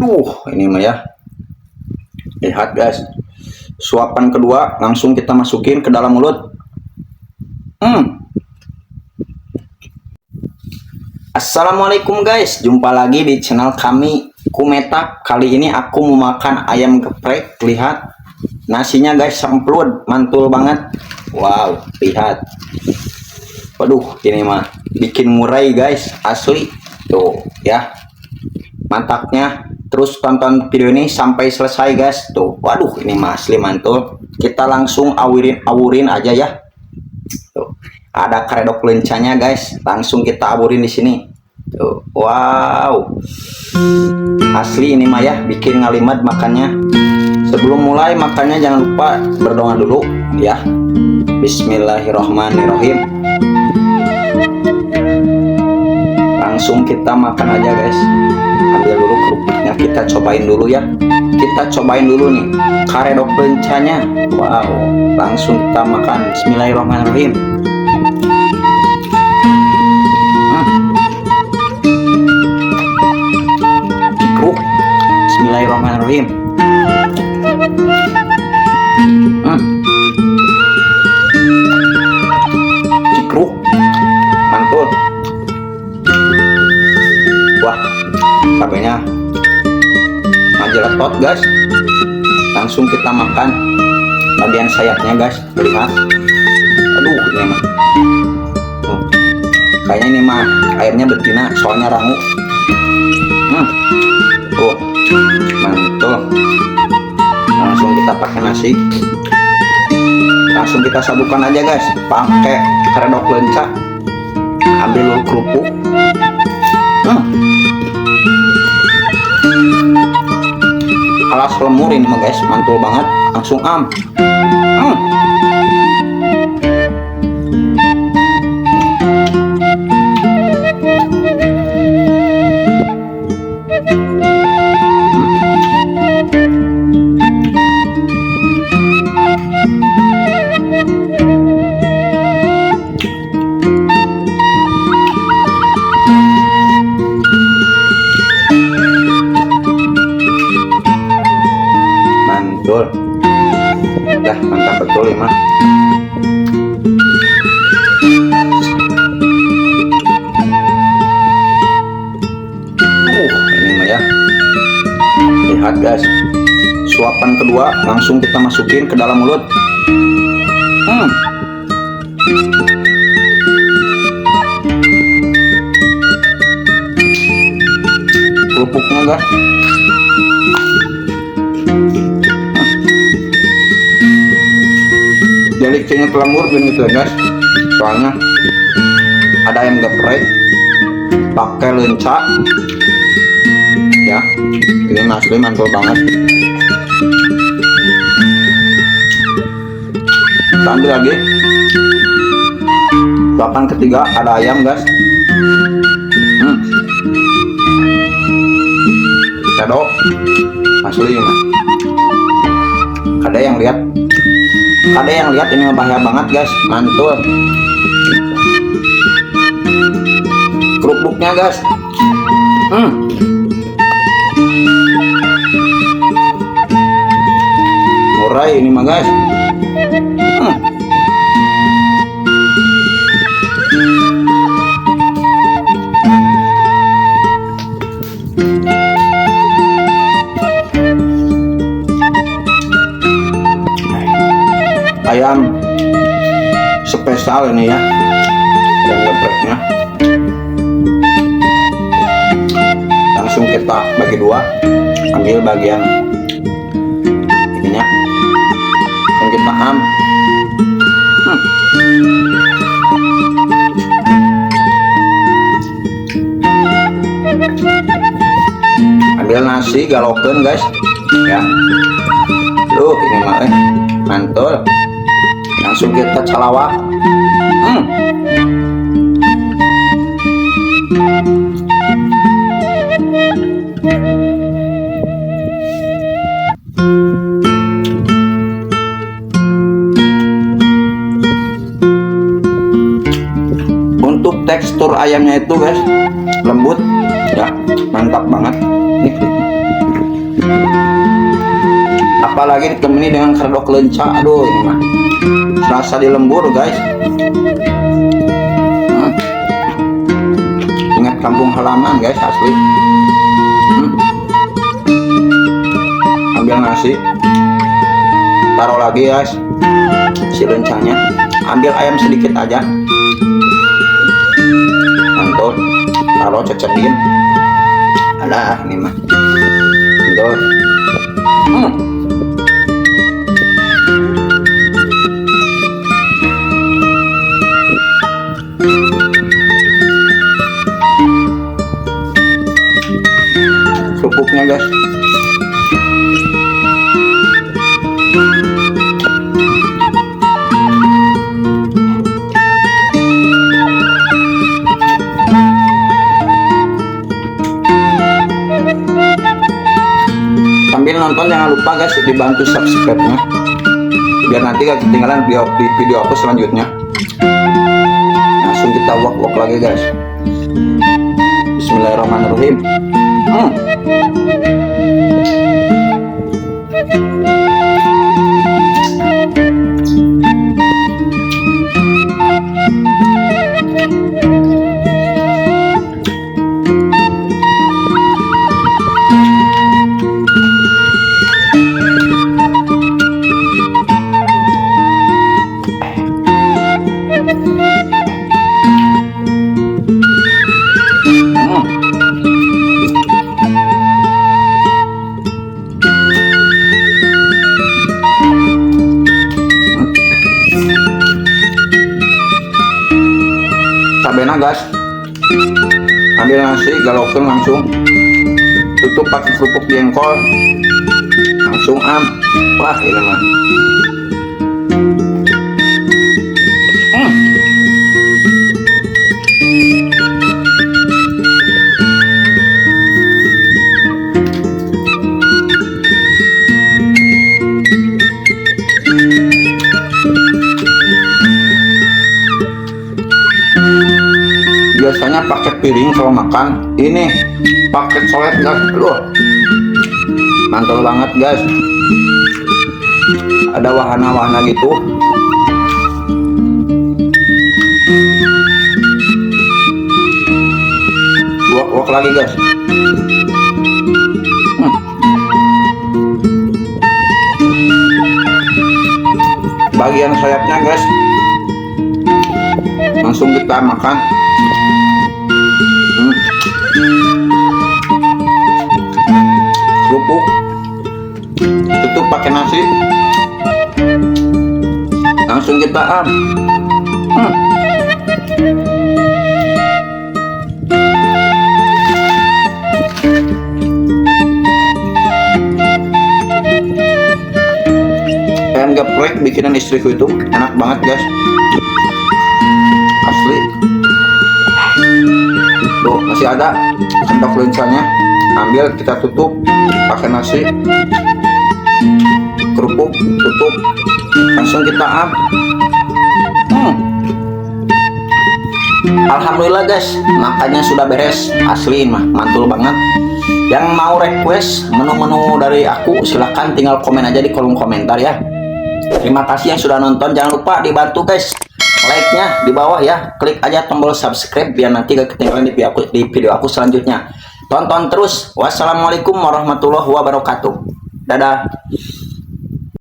Ini mah ya. Lihat guys. Suapan kedua langsung kita masukin ke dalam mulut. Assalamualaikum guys, jumpa lagi di channel kami Kumetak. Kali ini aku mau makan ayam geprek. Lihat nasinya guys, semplun, mantul banget. Wow, lihat. Waduh, ini mah bikin murai guys, asli. Tuh ya, mantapnya. Terus tonton video ini sampai selesai guys. Tuh, waduh, ini mah asli mantul. Kita langsung awurin aja ya. Tuh, ada karedok lencanya guys, langsung kita aburin di sini. Tuh, wow, asli ini mah ya, bikin ngalimat makannya. Sebelum mulai makannya jangan lupa berdoa dulu ya. Bismillahirrohmanirrohim. Langsung kita makan aja guys. Ambil dulu kerupuknya, kita cobain dulu ya. Kita cobain dulu nih karedok lencanya. Wow, langsung kita makan. Bismillahirrohmanirrohim. Bismillahirrahmanirrahim. Cikruk, mantul. Wah, cabenya majeletot guys. Langsung kita makan bagian sayapnya guys. Lihat. Aduh, ini mah. Kayaknya ini mah airnya betina, soalnya rangu. Mantul. Langsung kita pakai nasi. Langsung kita sadukan aja guys, pakai karedok lenca. Ambil dulu kerupuk. Alas lemur ini mah guys, mantul banget. Langsung mantul. Dah mantap betul ya mah. Ini mah ya. Lihat guys. Suapan kedua langsung kita masukin ke dalam mulut. Kerupuknya guys. Jadi kayaknya kelamur gini gitu guys. Soalnya ada ayam geprek pakai lenca ya. Ini asli mantul banget. Kita ambil lagi. Suapan ketiga ada ayam guys. Kedok asli mah. Ada yang lihat. Ada yang lihat ini bahaya banget guys, mantul. Kerupuknya guys. Murai ini mah guys. Ayam spesial ini ya, ayam gepreknya. Langsung kita bagi dua, ambil bagian ininya, dan kita ambil nasi galokeun guys ya. Tuh ini mah mantul. Langsung kita calawak. Untuk tekstur ayamnya itu guys lembut ya, mantap banget. Nih, apalagi ditemani dengan kardok lenca. Aduh, ini mah serasa di lembur guys. Ingat kampung halaman guys, asli. Ambil nasi, taruh lagi guys si lencanya, ambil ayam sedikit aja, mantul, taruh cecepin. Alah, ini mah mantul. Kerupuknya guys, sambil nonton jangan lupa guys dibantu subscribe-nya biar nanti gak ketinggalan video aku selanjutnya. Langsung kita wok lagi guys. Bismillahirrahmanirrahim. Cabenya guys, ambil nasi, galaukan langsung, tutup pakai kerupuk jengkol, langsung wah ini mah biasanya pakai piring kalau makan, ini pakai colet guys. Aduh, mantul banget guys, ada wahana-wahana gitu. Wok lagi guys. Bagian sayapnya guys langsung kita makan. Kerupuk, tutup pakai nasi, langsung kita ayam geprek bikinan istriku itu enak banget guys, asli. Tuh masih ada sendok lencanya, ambil kita tutup pakai nasi, kerupuk tutup, langsung kita Alhamdulillah guys, makannya sudah beres, asli mah mantul banget. Yang mau request menu-menu dari aku silahkan tinggal komen aja di kolom komentar ya. Terima kasih yang sudah nonton, jangan lupa dibantu guys like-nya di bawah ya, klik aja tombol subscribe biar nanti gak ketinggalan di video aku selanjutnya. Tonton terus. Wassalamualaikum warahmatullahi wabarakatuh. Dadah.